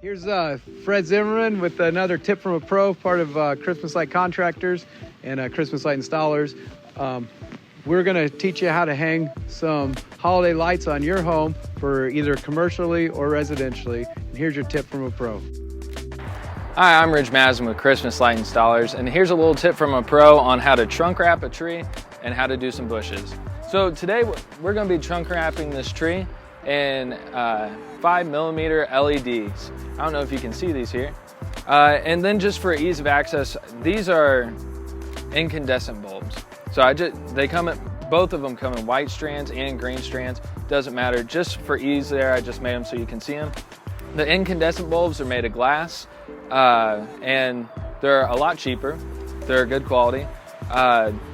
Here's Fred Zimmerman with another tip from a pro, part of Christmas Light Contractors and Christmas Light Installers. We're going to teach you how to hang some holiday lights on your home for either commercially or residentially. And here's your tip from a pro. Hi, I'm Ridge Mazin with Christmas Light Installers, and here's a little tip from a pro on how to trunk wrap a tree and how to do some bushes. So today we're going to be trunk wrapping this tree in 5mm LEDs. I don't know if you can see these here. And then just for ease of access, these are incandescent bulbs. So both of them come in white strands and green strands. Doesn't matter, just for ease there, I just made them so you can see them. The incandescent bulbs are made of glass, and they're a lot cheaper. They're good quality.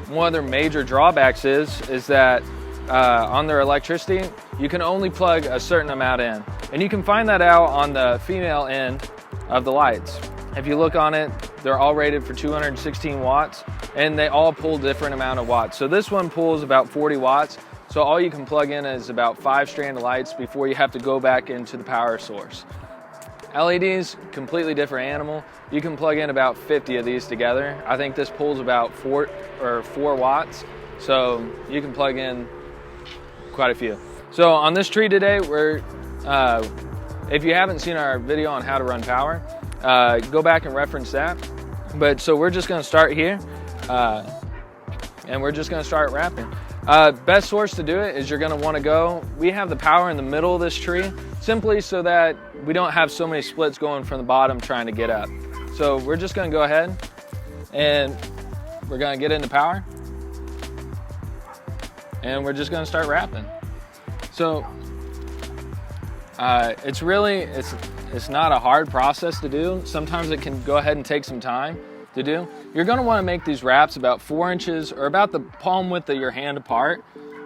One of their major drawbacks is that on their electricity, you can only plug a certain amount in. And you can find that out on the female end of the lights. If you look on it, they're all rated for 216 watts, and they all pull different amount of watts. So this one pulls about 40 watts. So all you can plug in is about 5 strand of lights before you have to go back into the power source. LEDs, completely different animal. You can plug in about 50 of these together. I think this pulls about 4 watts. So you can plug in quite a few. So on this tree today, if you haven't seen our video on how to run power, go back and reference that. But so we're just gonna start here, and we're just gonna start wrapping. Best source to do it is you're gonna wanna we have the power in the middle of this tree, simply so that we don't have so many splits going from the bottom trying to get up. So we're just gonna go ahead and we're gonna get into power, and we're just gonna start wrapping. So it's not a hard process to do. Sometimes it can go ahead and take some time to do. You're gonna wanna make these wraps about 4 inches or about the palm width of your hand apart,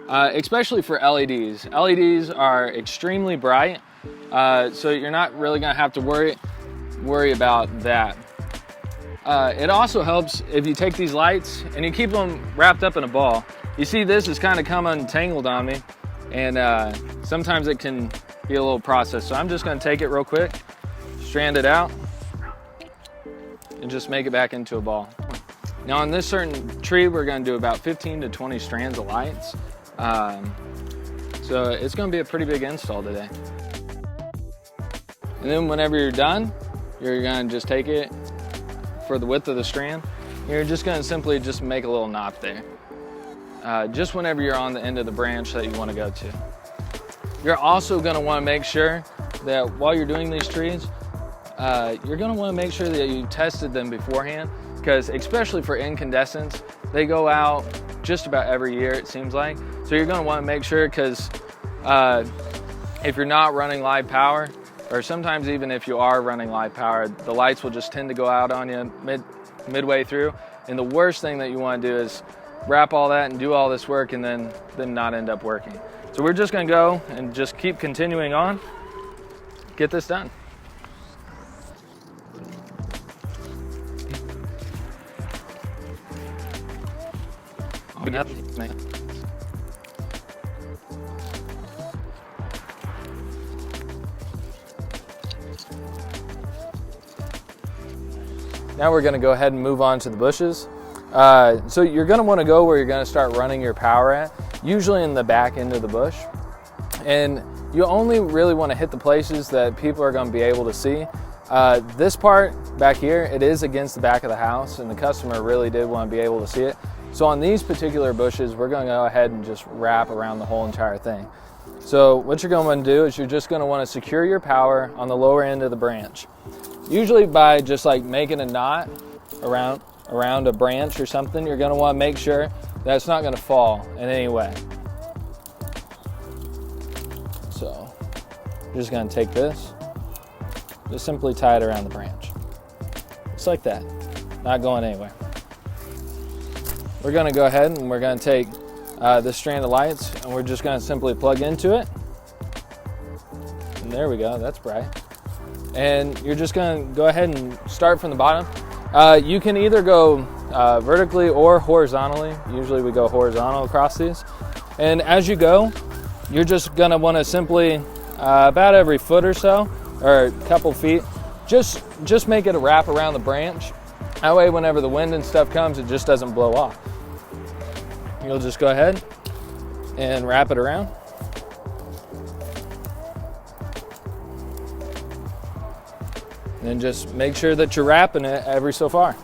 especially for LEDs. LEDs are extremely bright, so you're not really gonna have to worry about that. It also helps if you take these lights and you keep them wrapped up in a ball. You see this is kind of come untangled on me, and sometimes it can be a little process. So I'm just gonna take it real quick, strand it out, and just make it back into a ball. Now on this certain tree, we're gonna do about 15 to 20 strands of lights. So it's gonna be a pretty big install today. And then whenever you're done, you're gonna just take it for the width of the strand. You're just gonna simply just make a little knot there. Just whenever you're on the end of the branch that you wanna go to. You're also gonna wanna make sure that while you're doing these trees, you're gonna wanna make sure that you tested them beforehand, because especially for incandescents, they go out just about every year, it seems like. So you're gonna wanna make sure, because if you're not running live power, or sometimes even if you are running live power, the lights will just tend to go out on you midway through. And the worst thing that you wanna do is wrap all that and do all this work and then not end up working. So we're just gonna go and just keep continuing on, get this done. Now we're gonna go ahead and move on to the bushes. So you're gonna wanna go where you're gonna start running your power at, usually in the back end of the bush. And you only really wanna hit the places that people are gonna be able to see. This part back here, it is against the back of the house, and the customer really did wanna be able to see it. So on these particular bushes, we're gonna go ahead and just wrap around the whole entire thing. So what you're gonna wanna do is you're just gonna wanna secure your power on the lower end of the branch. Usually by just like making a knot around a branch or something, you're gonna wanna make sure that it's not gonna fall in any way. So you're just gonna take this, just simply tie it around the branch. Just like that, not going anywhere. We're gonna go ahead and we're gonna take this strand of lights and we're just gonna simply plug into it. And there we go, that's bright. And you're just gonna go ahead and start from the bottom. You can either go vertically or horizontally. Usually we go horizontal across these. And as you go, you're just gonna wanna simply, about every foot or so, or a couple feet. Just make it a wrap around the branch. That way whenever the wind and stuff comes, it just doesn't blow off. You'll just go ahead and wrap it around. And then just make sure that you're wrapping it every so far.